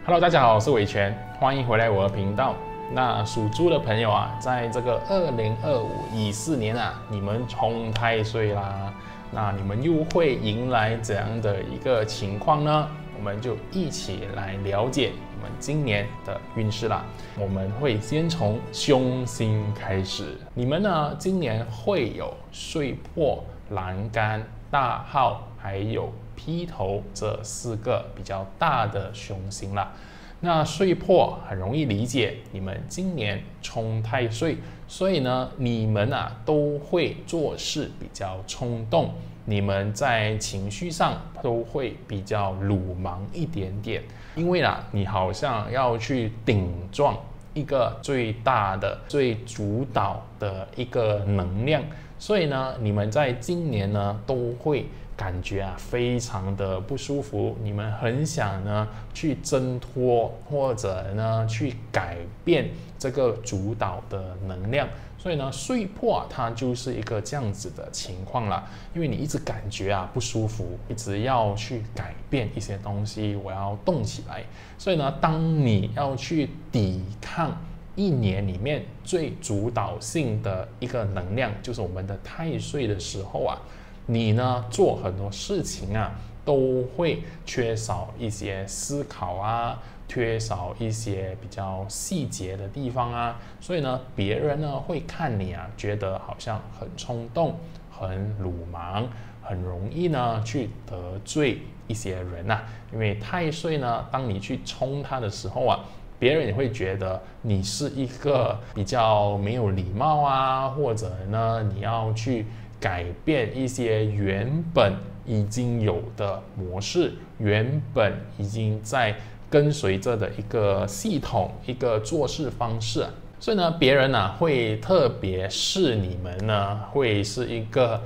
Hello， 大家好，我是伟权，欢迎回来我的频道。那属猪的朋友啊，在这个2024年啊，你们冲太岁啦，那你们又会迎来怎样的一个情况呢？我们就一起来了解你们今年的运势啦。我们会先从凶星开始，你们呢今年会有岁破、栏杆、大号还有披头这4个比较大的凶星啦。那岁破很容易理解，你们今年冲太岁，所以呢，你们啊都会做事比较冲动，你们在情绪上都会比较鲁莽一点点，因为啊，你好像要去顶撞一个最大的、最主导的一个能量，所以呢，你们在今年呢都会感觉啊非常的不舒服，你们很想呢去挣脱或者呢去改变这个主导的能量，所以呢岁破它就是一个这样子的情况啦，因为你一直感觉啊不舒服，一直要去改变一些东西，我要动起来，所以呢当你要去抵抗一年里面最主导性的一个能量，就是我们的太岁的时候啊，你呢做很多事情啊都会缺少一些思考啊，缺少一些比较细节的地方啊，所以呢别人呢会看你啊觉得好像很冲动、很鲁莽，很容易呢去得罪一些人啊，因为太岁呢当你去冲它的时候啊，别人也会觉得你是一个比较没有礼貌啊，或者呢你要去改变一些原本已经有的模式，原本已经在跟随着的一个系统、一个做事方式，所以呢，别人呢会特别视你们呢会是一个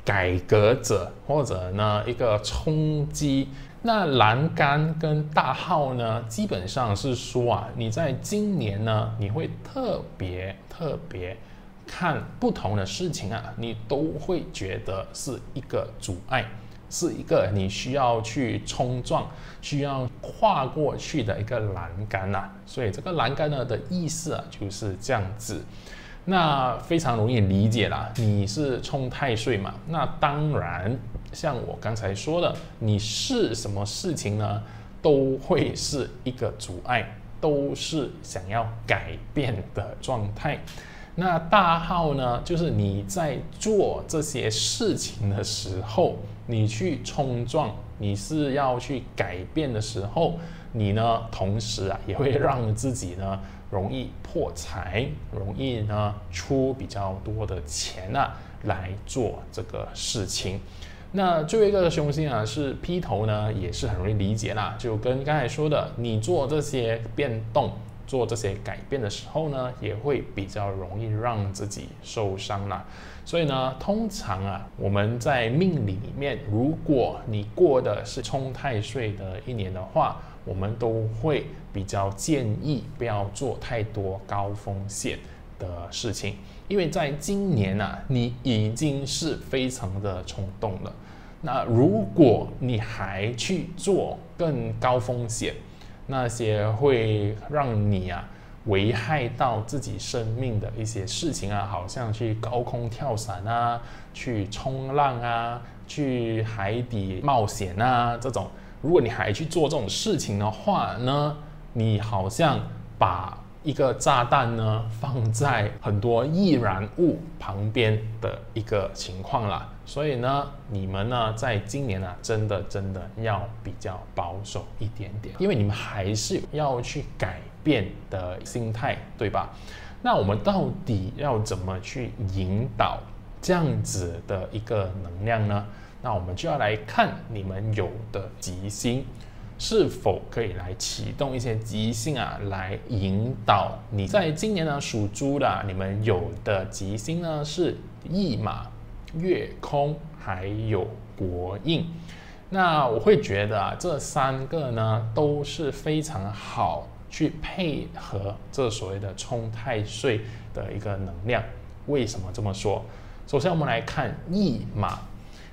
改革者，或者呢一个冲击。那栏杆跟大号呢，基本上是说啊，你在今年呢，你会特别看不同的事情啊，你都会觉得是一个阻碍，是一个你需要去冲撞、需要跨过去的一个栏杆啊。所以这个栏杆呢的意思啊就是这样子。那非常容易理解啦，你是冲太岁嘛，那当然像我刚才说的，你是什么事情呢，都会是一个阻碍，都是想要改变的状态。那大号呢，就是你在做这些事情的时候，你去冲撞，你是要去改变的时候，你呢，同时啊，也会让自己呢容易破财，容易呢出比较多的钱啊来做这个事情。那最后一个凶星啊是披头呢，也是很容易理解啦，就跟刚才说的，你做这些变动、做这些改变的时候呢，也会比较容易让自己受伤啦。所以呢，通常啊，我们在命理里面，如果你过的是冲太岁的一年的话，我们都会比较建议不要做太多高风险的事情，因为在今年啊，你已经是非常的冲动了。那如果你还去做更高风险，那些会让你啊危害到自己生命的一些事情啊，好像去高空跳伞啊，去冲浪啊，去海底冒险啊这种，如果你还去做这种事情的话呢，你好像把一个炸弹呢放在很多易燃物旁边的一个情况啦。所以呢，你们呢在今年啊，真的要比较保守一点点，因为你们还是要去改变的心态，对吧？那我们到底要怎么去引导这样子的一个能量呢？那我们就要来看你们有的吉星是否可以来启动一些吉星啊，来引导你。在今年呢，属猪的你们有的吉星呢是驿马、月空还有国印。那我会觉得啊，这3个呢都是非常好去配合这所谓的冲太岁的一个能量。为什么这么说？首先我们来看驿马。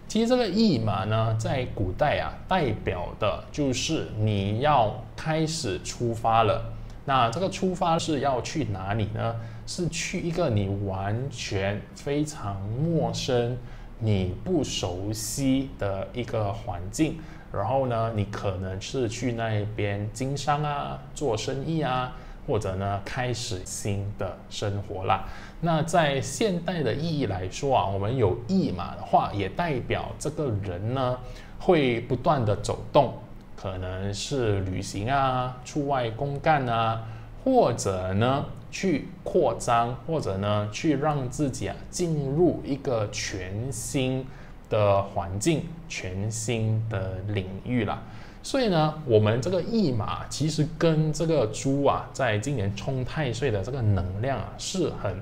其实这个驿马呢，在古代啊，代表的就是你要开始出发了。那这个出发是要去哪里呢？是去一个你完全非常陌生、你不熟悉的一个环境。然后呢，你可能是去那边经商啊、做生意啊，或者呢，开始新的生活啦。那在现代的意义来说啊，我们有驿马的话，也代表这个人呢会不断的走动，可能是旅行啊、出外公干啊，或者呢去扩张，或者呢去让自己啊进入一个全新的环境、全新的领域啦。所以呢，我们这个驿马其实跟这个猪啊，在今年冲太岁的这个能量啊，是很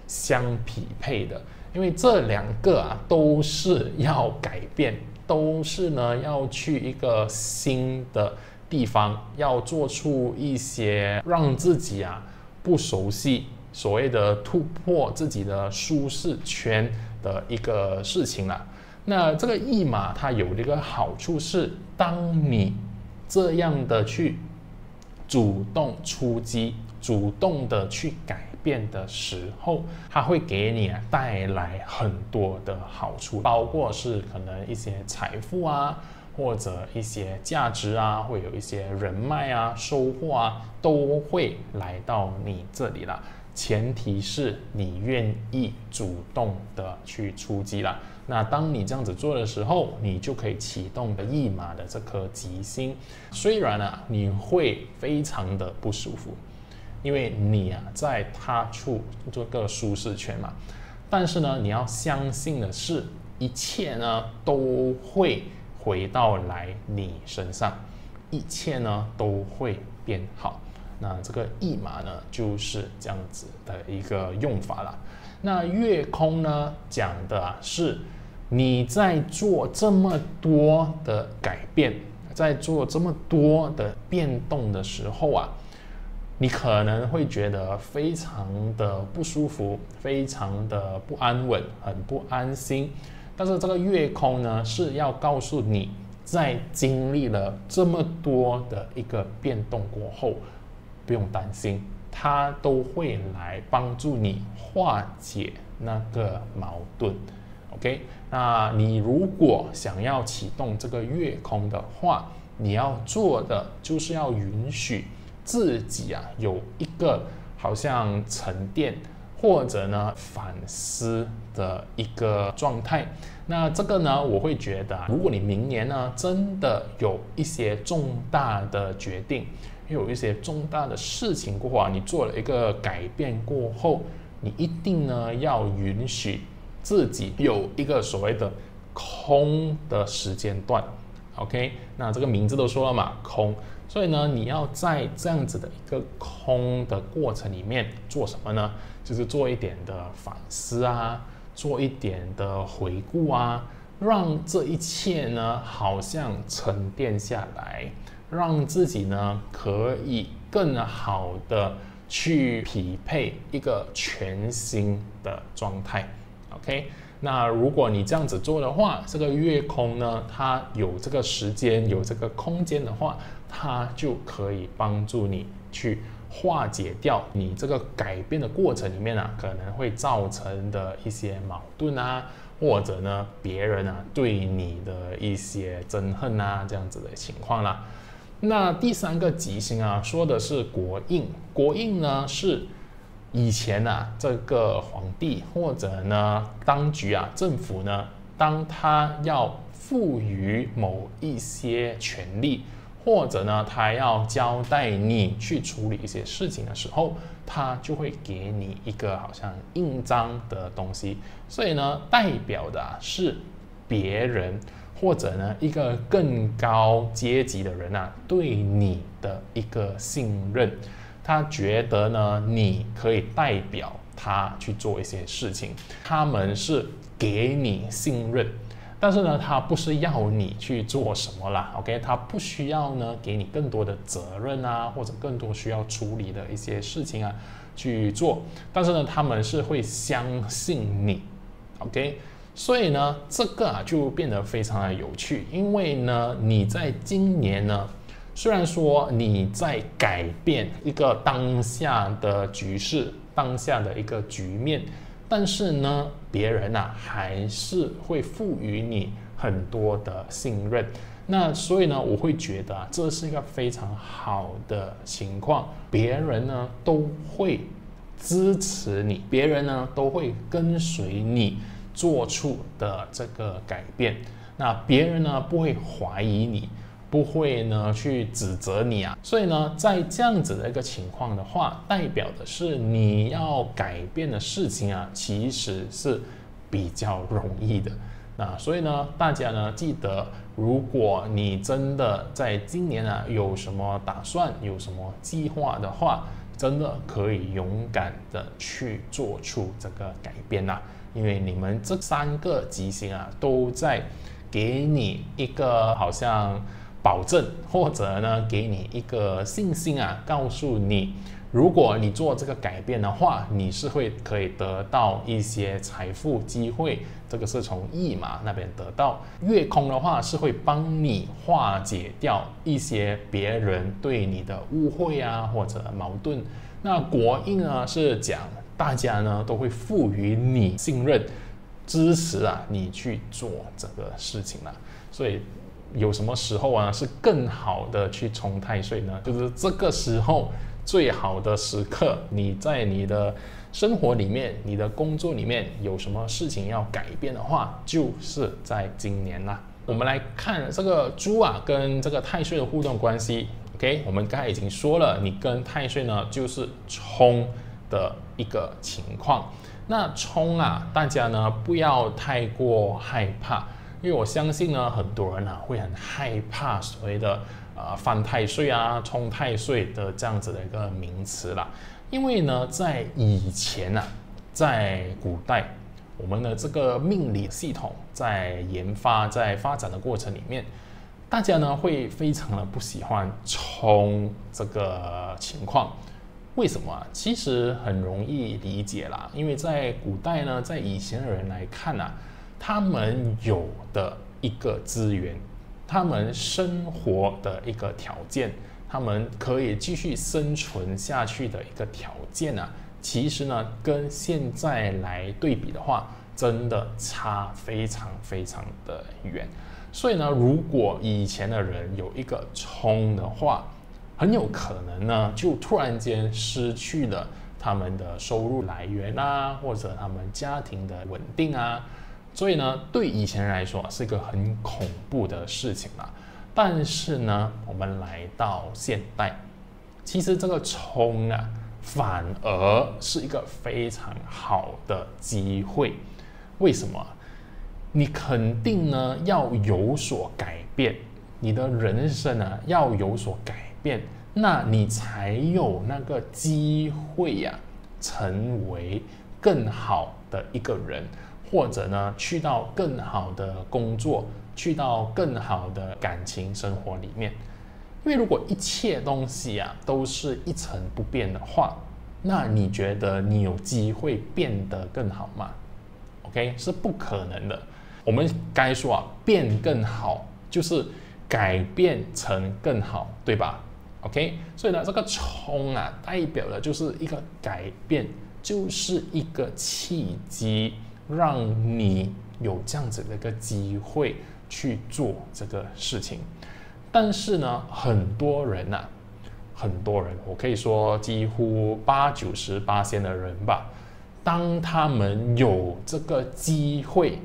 相匹配的。因为这两个啊，都是要改变，都是呢要去一个新的地方，要做出一些让自己啊不熟悉，所谓的突破自己的舒适圈的一个事情啦。那这个驿马它有一个好处是，当你这样的去主动出击、主动的去改变的时候，它会给你带来很多的好处，包括是可能一些财富啊，或者一些价值啊，会有一些人脉啊、收获啊，都会来到你这里啦。前提是你愿意主动的去出击啦。那当你这样子做的时候，你就可以启动驿马的这颗吉星。虽然啊，你会非常的不舒服，因为你啊在踏出这个舒适圈嘛。但是呢，你要相信的是，一切呢都会回到来你身上，一切呢都会变好。那这个驿马呢，就是这样子的一个用法啦。那月空呢，讲的啊是你在做这么多的改变，在做这么多的变动的时候啊，你可能会觉得非常的不舒服，非常的不安稳，很不安心。但是这个月空呢，是要告诉你，在经历了这么多的一个变动过后，不用担心，它都会来帮助你化解那个矛盾。OK， 那你如果想要启动这个月空的话，你要做的就是要允许自己啊有一个好像沉淀或者呢反思的一个状态。那这个呢，我会觉得，如果你明年呢真的有一些重大的决定，有一些重大的事情过后啊，你做了一个改变过后，你一定呢要允许自己有一个所谓的空的时间段。OK， 那这个名字都说了嘛，空。所以呢，你要在这样子的一个空的过程里面做什么呢？就是做一点的反思啊，做一点的回顾啊，让这一切呢好像沉淀下来，让自己呢可以更好的去匹配一个全新的状态。OK， 那如果你这样子做的话，这个月空呢，它有这个时间、有这个空间的话，它就可以帮助你去化解掉你这个改变的过程里面啊，可能会造成的一些矛盾啊，或者呢，别人啊对你的一些憎恨啊，这样子的情况啦。那第三个吉星啊，说的是国印。国印呢是以前啊，这个皇帝或者呢当局啊，政府呢，当他要赋予某一些权利，或者呢他要交代你去处理一些事情的时候，他就会给你一个好像印章的东西。所以呢，代表的是别人或者呢一个更高阶级的人啊，对你的一个信任。他觉得呢，你可以代表他去做一些事情，他们是给你信任，但是呢，他不是要你去做什么啦 ，OK， 他不需要呢给你更多的责任啊，或者更多需要处理的一些事情啊去做，但是呢，他们是会相信你 ，OK，所以呢，这个就变得非常的有趣，因为呢，你在今年呢，虽然说你在改变一个当下的局势、当下的一个局面，但是呢，别人还是会赋予你很多的信任。那所以呢，我会觉得这是一个非常好的情况，别人呢都会支持你，别人呢都会跟随你做出的这个改变，那别人呢不会怀疑你，不会呢去指责你所以呢，在这样子的一个情况的话，代表的是你要改变的事情其实是比较容易的。那所以呢，大家呢记得，如果你真的在今年有什么打算，有什么计划的话，真的可以勇敢的去做出这个改变因为你们这3个吉星都在给你一个好像保证，或者呢给你一个信心告诉你，如果你做这个改变的话，你是可以得到一些财富机会，这个是从驿马那边得到。月空的话是会帮你化解掉一些别人对你的误会或者矛盾。那国印呢是讲大家呢都会赋予你信任，支持你去做这个事情所以有什么时候是更好的去冲太岁呢？就是这个时候最好的时刻，你在你的生活里面、你的工作里面有什么事情要改变的话，就是在今年我们来看这个猪跟这个太岁的互动关系。OK， 我们刚才已经说了，你跟太岁呢就是冲的一个情况。那冲大家呢不要太过害怕，因为我相信呢，很多人会很害怕所谓的犯太岁冲太岁的这样子的一个名词因为呢，在以前在古代，我们的这个命理系统在研发、在发展的过程里面，大家呢会非常的不喜欢冲这个情况。为什么其实很容易理解因为在古代呢，在以前的人来看他们有的一个资源，他们生活的一个条件，他们可以继续生存下去的一个条件其实呢跟现在来对比的话，真的差非常非常的远。所以呢，如果以前的人有一个冲的话，很有可能呢就突然间失去了他们的收入来源或者他们家庭的稳定所以呢，对以前人来说是一个很恐怖的事情但是呢，我们来到现代，其实这个冲反而是一个非常好的机会。为什么？你肯定呢要有所改变，你的人生要有所改变，那你才有那个机会成为更好的一个人，或者呢去到更好的工作，去到更好的感情生活里面。因为如果一切东西都是一成不变的话，那你觉得你有机会变得更好吗？ OK， 是不可能的。我们该说变更好就是改变成更好，对吧？ OK， 所以呢，这个冲代表的就是一个改变，就是一个契机，让你有这样子的一个机会去做这个事情。但是呢，很多人，我可以说几乎80-90%的人吧，当他们有这个机会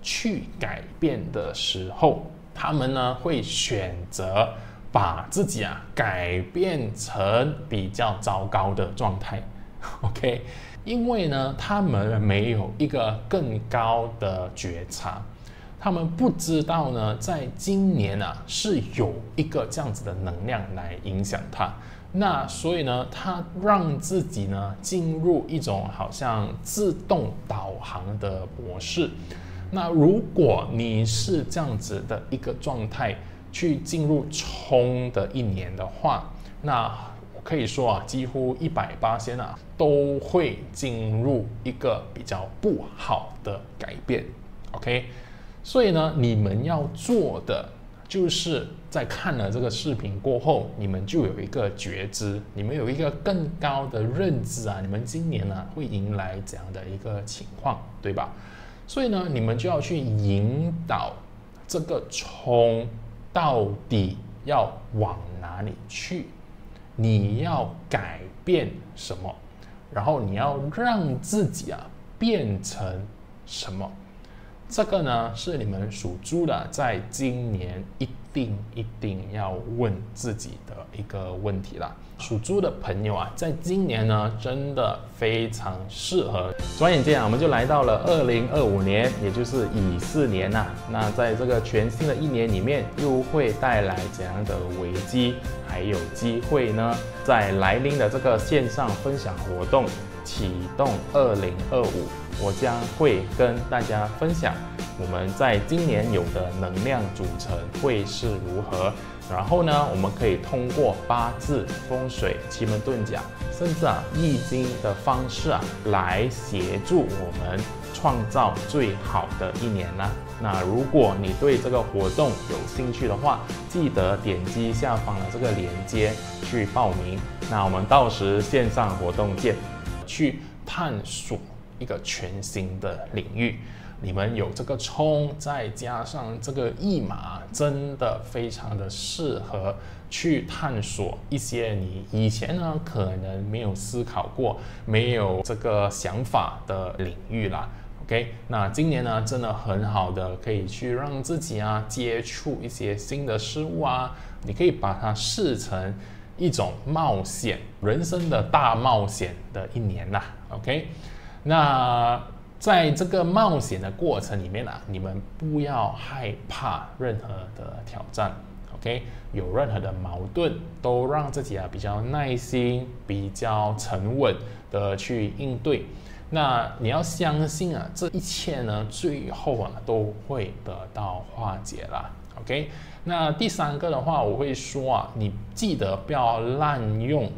去改变的时候，他们呢会选择把自己改变成比较糟糕的状态。OK， 因为呢，他们没有一个更高的觉察，他们不知道呢，在今年是有一个这样子的能量来影响他。那所以呢，他让自己呢进入一种好像自动导航的模式。那如果你是这样子的一个状态去进入冲的一年的话，那我可以说几乎100%都会进入一个比较不好的改变。OK， 所以呢，你们要做的就是在看了这个视频过后，你们就有一个觉知，你们有一个更高的认知啊，你们今年呢会迎来这样的一个情况，对吧？所以呢，你们就要去引导这个冲到底要往哪里去，你要改变什么，然后你要让自己啊变成什么。这个呢是你们属猪的在今年一定要问自己的一个问题啦。属猪的朋友啊，在今年呢真的非常适合。转眼间啊，我们就来到了2025年，也就是乙巳年呐。那在这个全新的一年里面，又会带来怎样的危机还有机会呢？在来临的这个线上分享活动启动2025，我将会跟大家分享我们在今年有的能量组成会是如何。然后呢，我们可以通过八字、风水、奇门遁甲，甚至易经的方式来协助我们创造最好的一年啦。那如果你对这个活动有兴趣的话，记得点击下方的这个链接去报名。那我们到时线上活动见，去探索一个全新的领域。你们有这个冲，再加上这个驿马，真的非常的适合去探索一些你以前呢可能没有思考过、没有这个想法的领域啦。OK， 那今年呢真的很好的可以去让自己接触一些新的事物啊，你可以把它视成一种冒险，人生的大冒险的一年啦。OK， 那在这个冒险的过程里面你们不要害怕任何的挑战 ，OK？ 有任何的矛盾，都让自己比较耐心、比较沉稳的去应对。那你要相信这一切呢，最后都会得到化解啦 ，OK？ 那第三个的话，我会说你记得不要滥用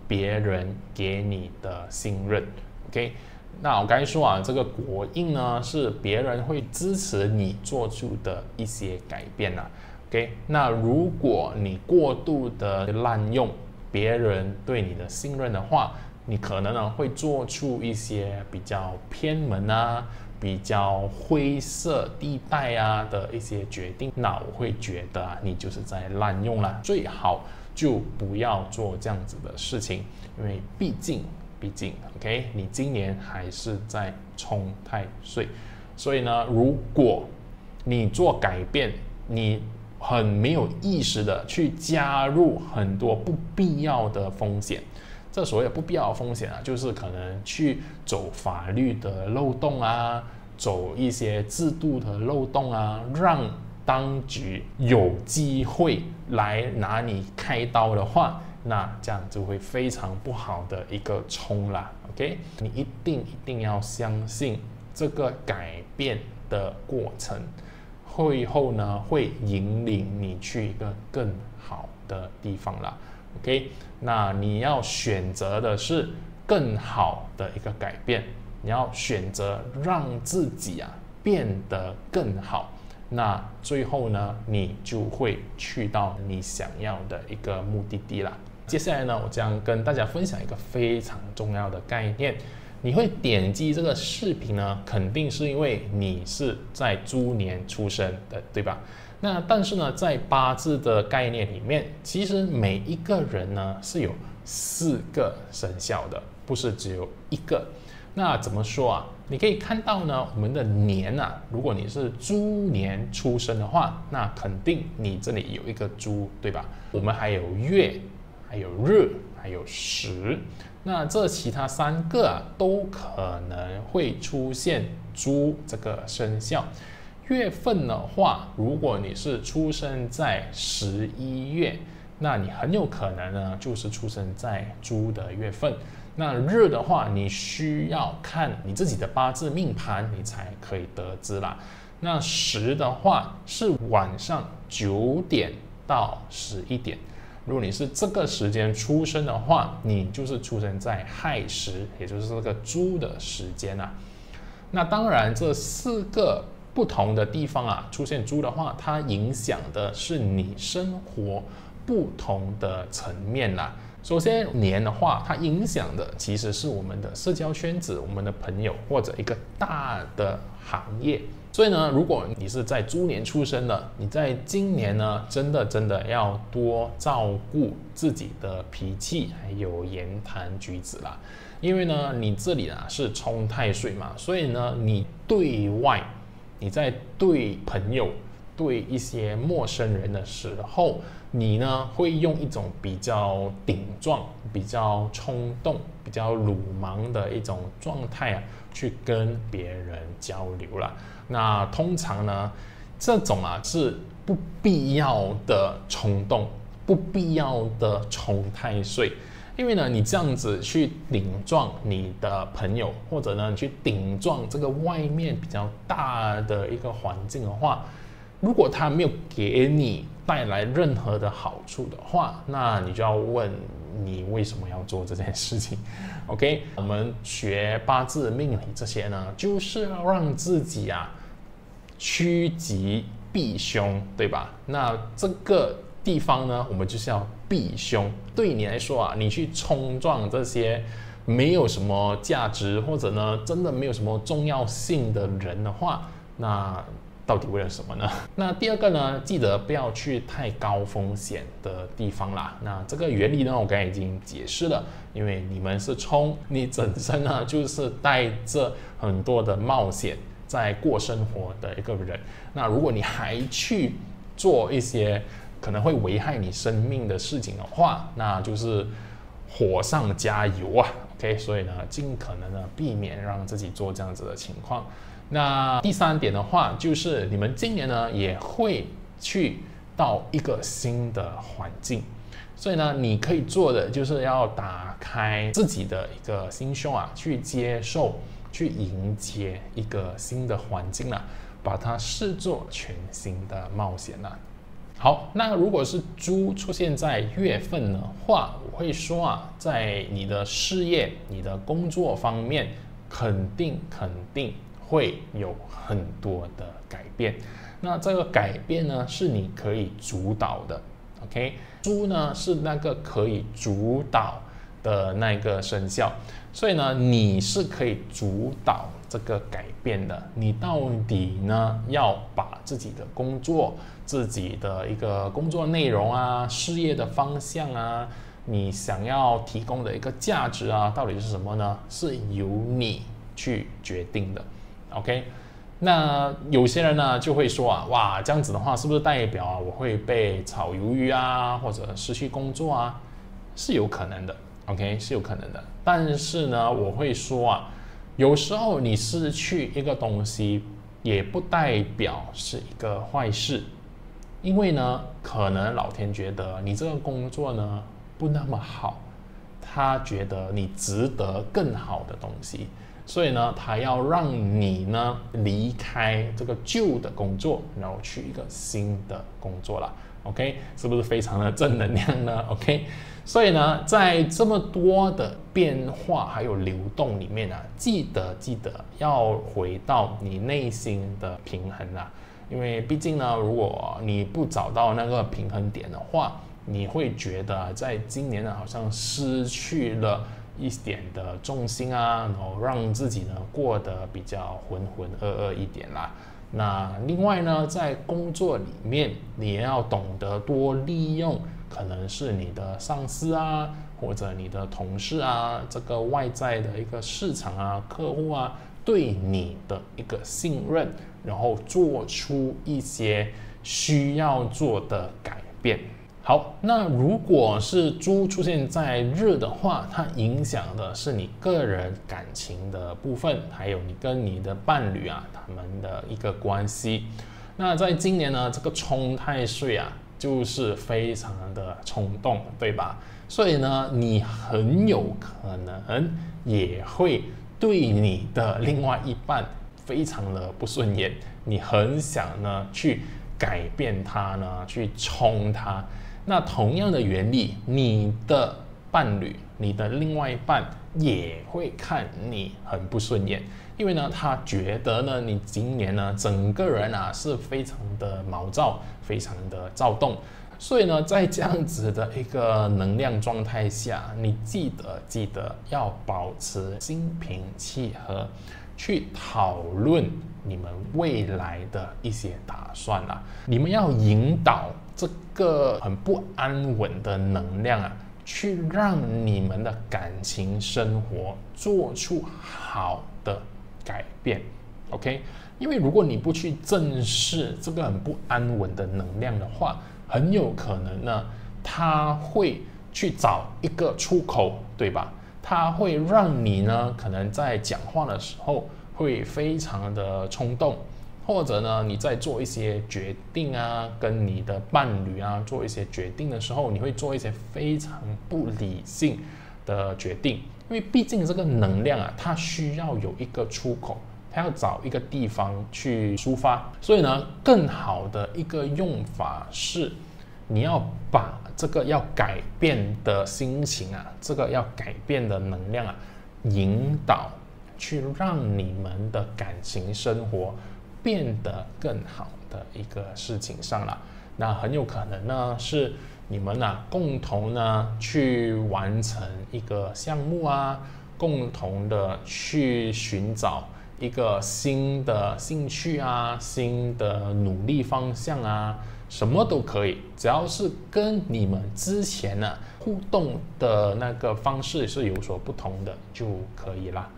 别人给你的信任 ，OK？那我刚才说这个国印呢是别人会支持你做出的一些改变OK， 那如果你过度的滥用别人对你的信任的话，你可能呢会做出一些比较偏门比较灰色地带的一些决定。那我会觉得你就是在滥用啦，最好就不要做这样子的事情，因为毕竟 OK， 你今年还是在冲太岁，所以呢，如果你做改变，你很没有意识的去加入很多不必要的风险，这所谓的不必要的风险就是可能去走法律的漏洞走一些制度的漏洞让当局有机会来拿你开刀的话，那这样就会非常不好的一个冲啦 ，OK？ 你一定要相信这个改变的过程，会后呢会引领你去一个更好的地方啦 ，OK？ 那你要选择的是更好的一个改变，你要选择让自己变得更好。那最后呢，你就会去到你想要的一个目的地啦。接下来呢，我将跟大家分享一个非常重要的概念。你会点击这个视频呢，肯定是因为你是在猪年出生的，对吧？那但是呢，在八字的概念里面，其实每一个人呢是有4个生肖的，不是只有一个。那怎么说你可以看到呢，我们的年如果你是猪年出生的话，那肯定你这里有一个猪，对吧？我们还有月，还有日，还有时，那这其他3个都可能会出现猪这个生肖。月份的话，如果你是出生在11月，那你很有可能呢就是出生在猪的月份。那日的话，你需要看你自己的八字命盘，你才可以得知啦。那时的话是晚上9点到11点。如果你是这个时间出生的话，你就是出生在亥时，也就是这个猪的时间那当然，这4个不同的地方啊出现猪的话，它影响的是你生活不同的层面啦。首先年的话，它影响的其实是我们的社交圈子、我们的朋友或者一个大的行业。所以呢，如果你是在猪年出生的，你在今年呢，真的要多照顾自己的脾气还有言谈举止啦。因为呢，你这里啊是冲太岁嘛，所以呢，你对外，你在对朋友、对一些陌生人的时候，你呢会用一种比较顶撞、比较冲动、比较鲁莽的一种状态啊，去跟别人交流啦。那通常呢，这种啊是不必要的冲动，不必要的冲太岁。因为呢，你这样子去顶撞你的朋友，或者呢，你去顶撞这个外面比较大的一个环境的话，如果他没有给你带来任何的好处的话，那你就要问你为什么要做这件事情。OK， 我们学八字命理这些呢，就是要让自己啊趋吉避凶，对吧？那这个地方呢，我们就是要避凶。对你来说啊，你去冲撞这些没有什么价值，或者呢，真的没有什么重要性的人的话，那到底为了什么呢？那第二个呢，记得不要去太高风险的地方啦。那这个原理呢，我刚才已经解释了，因为你们是冲，你本身呢就是带着很多的冒险在过生活的一个人。那如果你还去做一些可能会危害你生命的事情的话，那就是火上加油啊 ！OK， 所以呢，尽可能的避免让自己做这样子的情况。那第三点的话，就是你们今年呢也会去到一个新的环境，所以呢，你可以做的就是要打开自己的一个心胸啊，去接受、去迎接一个新的环境啦，把它视作全新的冒险啦。好，那如果是猪出现在月份的话，我会说啊，在你的事业、你的工作方面，肯定会有很多的改变。那这个改变呢，是你可以主导的。OK， 猪呢是那个可以主导的那个生肖，所以呢，你是可以主导这个改变的。你到底呢要把自己的工作、自己的一个工作内容啊、事业的方向啊，你想要提供的一个价值啊，到底是什么呢？是由你去决定的。OK， 那有些人呢就会说啊，哇，这样子的话是不是代表啊我会被炒鱿鱼啊，或者失去工作啊？是有可能的 ，OK， 是有可能的。但是呢，我会说啊，有时候你失去一个东西，也不代表是一个坏事，因为呢，可能老天觉得你这个工作呢不那么好，他觉得你值得更好的东西。所以呢，他要让你呢离开这个旧的工作，然后去一个新的工作啦。OK， 是不是非常的正能量呢 ？OK， 所以呢，在这么多的变化还有流动里面啊，记得要回到你内心的平衡啦。因为毕竟呢，如果你不找到那个平衡点的话，你会觉得在今年呢好像失去了一点的重心啊，然后让自己呢过得比较浑浑噩噩一点啦。那另外呢，在工作里面，你也要懂得多利用，可能是你的上司啊，或者你的同事啊，这个外在的一个市场啊、客户啊，对你的一个信任，然后做出一些需要做的改变。好，那如果是猪出现在日的话，它影响的是你个人感情的部分，还有你跟你的伴侣啊，他们的一个关系。那在今年呢，这个冲太岁啊，就是非常的冲动，对吧？所以呢，你很有可能也会对你的另外一半非常的不顺眼，你很想呢去改变他呢，去冲他。那同样的原理，你的伴侣你的另外一半也会看你很不顺眼，因为呢，他觉得呢，你今年呢，整个人啊是非常的毛躁，非常的躁动。所以呢，在这样子的一个能量状态下，你记得要保持心平气和，去讨论你们未来的一些打算啊。你们要引导这个很不安稳的能量啊，去让你们的感情生活做出好的改变。OK， 因为如果你不去正视这个很不安稳的能量的话，很有可能呢，它会去找一个出口，对吧？它会让你呢，可能在讲话的时候会非常的冲动，或者呢，你在做一些决定啊，跟你的伴侣啊做一些决定的时候，你会做一些非常不理性的决定，因为毕竟这个能量啊，它需要有一个出口。他要找一个地方去抒发，所以呢，更好的一个用法是，你要把这个要改变的心情啊，这个要改变的能量啊，引导去让你们的感情生活变得更好的一个事情上了。那很有可能呢，是你们啊共同呢去完成一个项目啊，共同的去寻找一个新的兴趣啊，新的努力方向啊，什么都可以，只要是跟你们之前呢互动的那个方式是有所不同的就可以啦。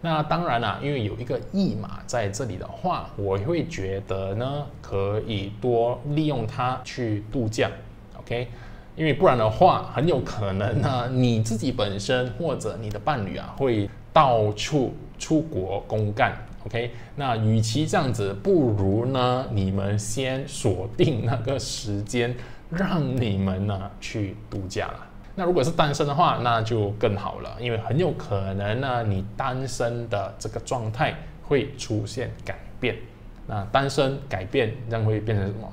那当然啦，因为有一个驿马在这里的话，我会觉得呢，可以多利用它去度假 ，OK？ 因为不然的话，很有可能呢，你自己本身或者你的伴侣啊，会到处出国公干 ，OK？ 那与其这样子，不如呢，你们先锁定那个时间，让你们呢去度假啦。那如果是单身的话，那就更好了，因为很有可能呢，你单身的这个状态会出现改变。那单身改变，这样会变成什么？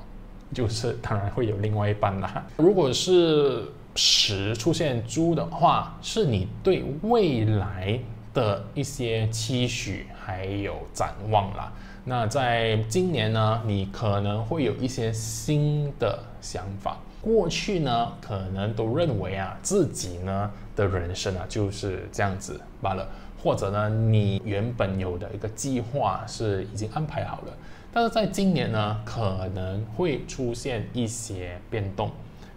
就是当然会有另外一半啦。如果是10出现猪的话，是你对未来的一些期许还有展望啦。那在今年呢，你可能会有一些新的想法。过去呢，可能都认为啊，自己呢的人生啊就是这样子罢了，或者呢，你原本有的一个计划是已经安排好了，但是在今年呢，可能会出现一些变动，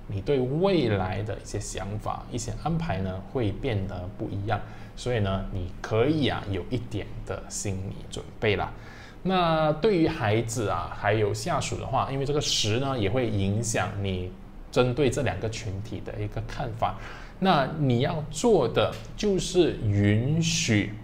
你对未来的一些想法、一些安排呢，会变得不一样，所以呢，你可以啊有一点的心理准备啦。那对于孩子啊，还有下属的话，因为这个10呢，也会影响你针对这2个群体的一个看法。那你要做的就是允许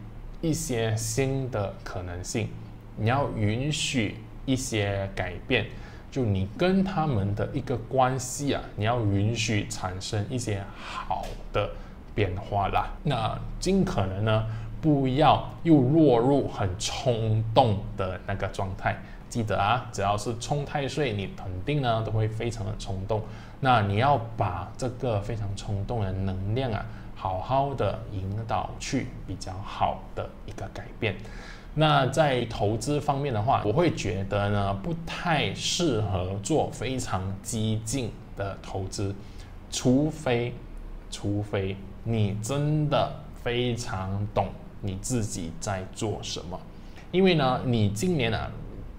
一些新的可能性，你要允许一些改变，就你跟他们的一个关系啊，你要允许产生一些好的变化啦。那尽可能呢，不要又落入很冲动的那个状态。记得啊，只要是冲太岁，你肯定呢都会非常的冲动。那你要把这个非常冲动的能量啊，好好的引导去比较好的一个改变。那在投资方面的话，我会觉得呢，不太适合做非常激进的投资，除非你真的非常懂你自己在做什么。因为呢，你今年啊，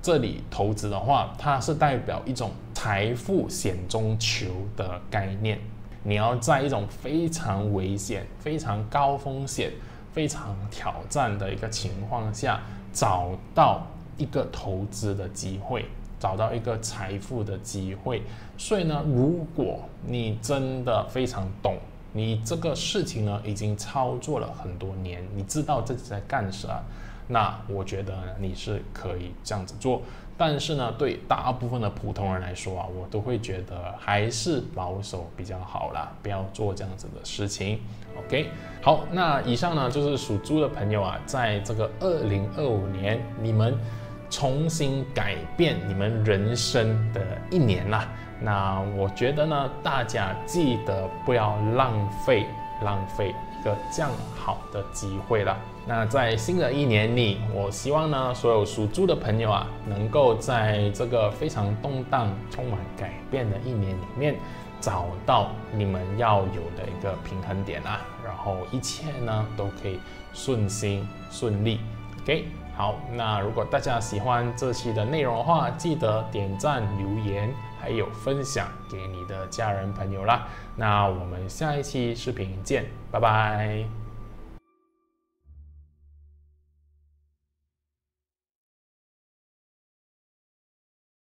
这里投资的话，它是代表一种财富险中求的概念。你要在一种非常危险、非常高风险、非常挑战的一个情况下，找到一个投资的机会，找到一个财富的机会。所以呢，如果你真的非常懂，你这个事情呢已经操作了很多年，你知道自己在干啥，那我觉得你是可以这样子做。但是呢，对大部分的普通人来说啊，我都会觉得还是保守比较好啦，不要做这样子的事情。OK， 好，那以上呢就是属猪的朋友啊，在这个2025年，你们重新改变你们人生的一年啦。那我觉得呢，大家记得不要浪费个这样好的机会啦。那在新的一年里，我希望呢，所有属猪的朋友啊，能够在这个非常动荡、充满改变的一年里面，找到你们要有的一个平衡点啊，然后一切呢都可以顺心顺利。OK， 好，那如果大家喜欢这期的内容的话，记得点赞、留言，还有分享给你的家人朋友啦。那我们下一期视频见，拜拜。